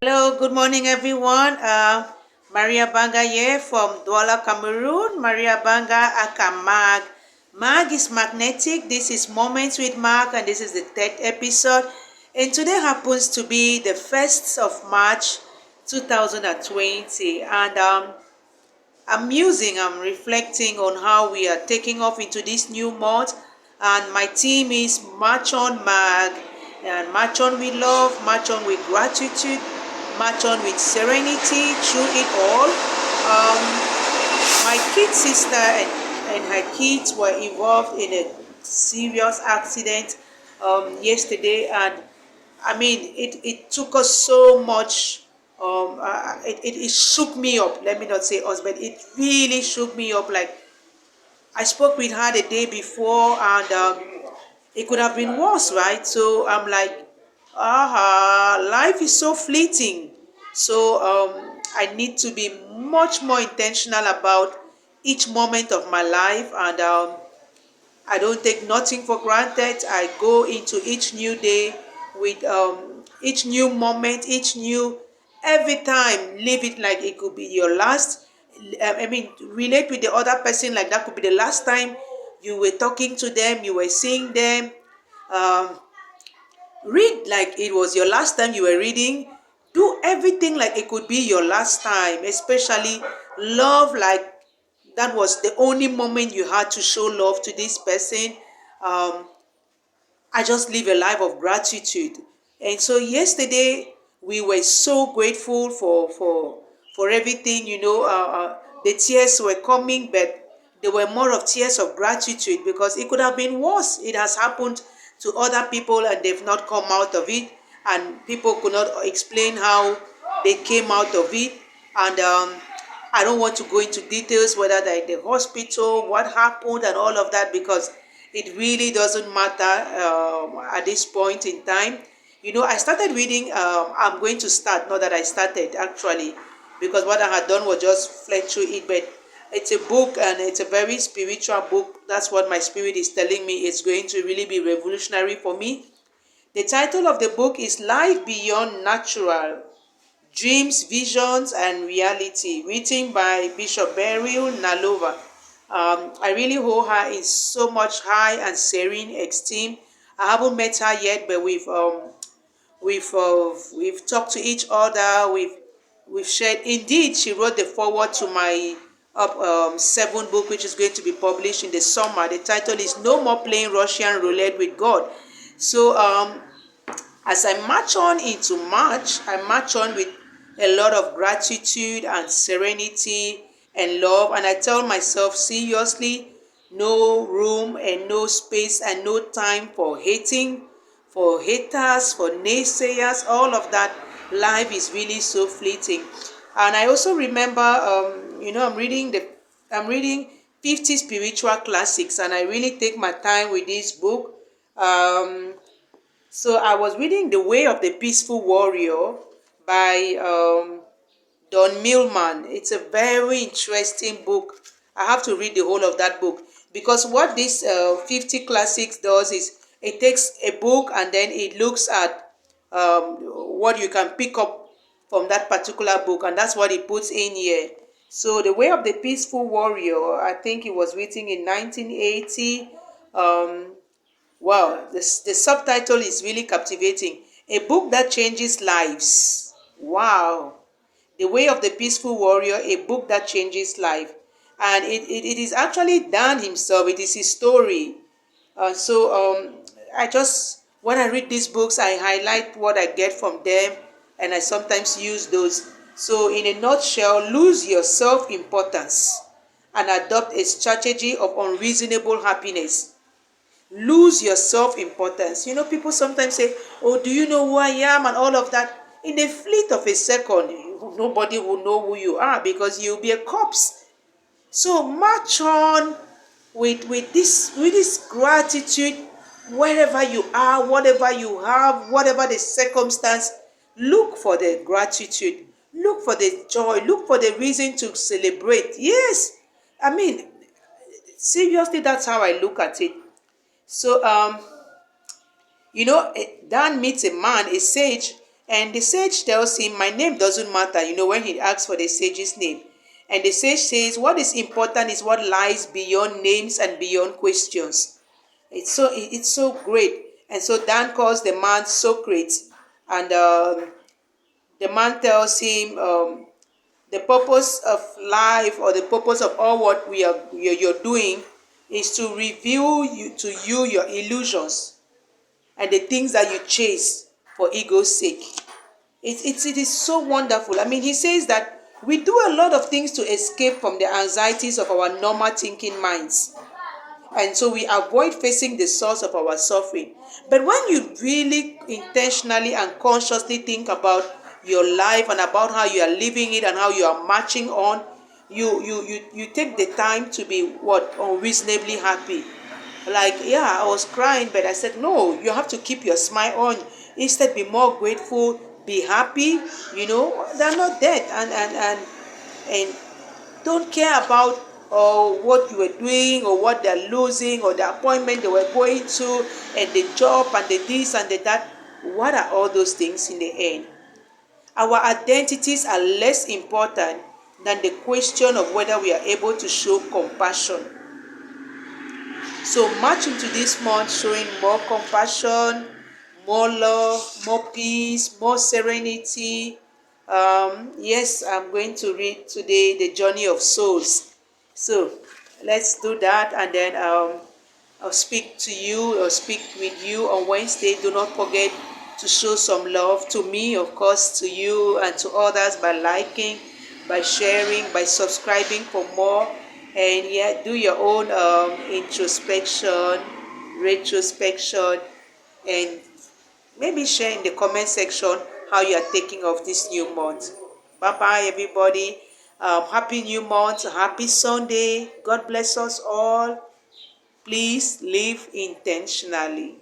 Hello, good morning, everyone. Maria Banga here from Douala, Cameroon. Maria Banga aka Mag. Mag is magnetic. This is Moments with Mag, and this is the third episode. And today happens to be the 1st of March 2020. And I'm reflecting on how we are taking off into this new month. And my team is March on Mag, and march on with love, march on with gratitude, march on with serenity through it all. My kid sister and her kids were involved in a serious accident yesterday, and I mean, it took us so much. It shook me up. Let me not say us, but it really shook me up. Like, I spoke with her the day before, and it could have been worse, right? So I'm like, life is so fleeting. So I need to be much more intentional about each moment of my life, and I don't take nothing for granted. I go into each new day with each new moment, each new, every time, live it like it could be your last. I mean, relate with the other person like that could be the last time you were talking to them, you were seeing them. Um, Read like it was your last time you were reading. Do everything like it could be your last time, especially love like that was the only moment you had to show love to this person. um I just live a life of gratitude. And so yesterday we were so grateful for everything. The tears were coming, but there were more of tears of gratitude because it could have been worse. It has happened to other people and they've not come out of it, and people could not explain how they came out of it. And I don't want to go into details whether they're in the hospital, what happened, and all of that, because it really doesn't matter at this point in time. I started reading. I'm going to start, not that I started actually, because what I had done was just fled through it. But it's a book and it's a very spiritual book. That's what my spirit is telling me. It's going to really be revolutionary for me. The title of the book is Life Beyond Natural: Dreams, Visions, and Reality, written by Bishop Beryl Nalova. I really hold her in so much high and serene esteem. I haven't met her yet, but we've talked to each other. We've shared. Indeed, she wrote the foreword to my seventh book, which is going to be published in the summer. The title is No More Playing Russian Roulette with God. So as I march on into March, I march on with a lot of gratitude and serenity and love. And I tell myself seriously, no room and no space and no time for hating, for haters, for naysayers, all of that. Life is really so fleeting. And I also remember, I'm reading 50 spiritual classics, and I really take my time with this book. Um, so I was reading The Way of the Peaceful Warrior by Don Millman. It's a very interesting book. I have to read the whole of that book, because what this 50 classics does is it takes a book and then it looks at what you can pick up from that particular book, and that's what it puts in here. So The Way of the Peaceful Warrior, I think it was written in 1980. um Wow, the subtitle is really captivating. A book that changes lives. Wow. The Way of the Peaceful Warrior, a book that changes life. And it is actually Dan himself. It is his story. I just, when I read these books, I highlight what I get from them, and I sometimes use those. So, in a nutshell, lose your self importance and adopt a strategy of unreasonable happiness. Lose your self-importance. People sometimes say, oh, do you know who I am, and all of that. In the fleet of a second, nobody will know who you are, because you'll be a corpse. So march on with this gratitude. Wherever you are, whatever you have, whatever the circumstance, look for the gratitude, look for the joy, look for the reason to celebrate. Yes, I mean, seriously, that's how I look at it. So Dan meets a man, a sage, And the sage tells him, my name doesn't matter, when he asks for the sage's name. And the sage says, what is important is what lies beyond names and beyond questions. It's so great. And so Dan calls the man Socrates, and the man tells him, the purpose of life, or the purpose of all what you're doing, is to reveal to you your illusions and the things that you chase for ego's sake. It is so wonderful. I mean, he says that we do a lot of things to escape from the anxieties of our normal thinking minds. And so we avoid facing the source of our suffering. But when you really intentionally and consciously think about your life and about how you are living it and how you are marching on, you take the time to be unreasonably happy. Like, yeah, I was crying, but I said, no, you have to keep your smile on. Instead, be more grateful, be happy. They're not dead, and don't care about what you were doing, or what they're losing, or the appointment they were going to, and the job, and the this and the that. What are all those things in the end? Our identities are less important than the question of whether we are able to show compassion. So march into this month showing more compassion, more love, more peace, more serenity. Yes, I'm going to read today the journey of souls. So let's do that, and then I'll speak to you, or speak with you on Wednesday. Do not forget to show some love to me, of course, to you and to others, by liking, by sharing, by subscribing for more. And yeah, do your own introspection, retrospection, and maybe share in the comment section how you are taking off this new month. Bye bye, everybody. Happy new month. Happy Sunday. God bless us all. Please live intentionally.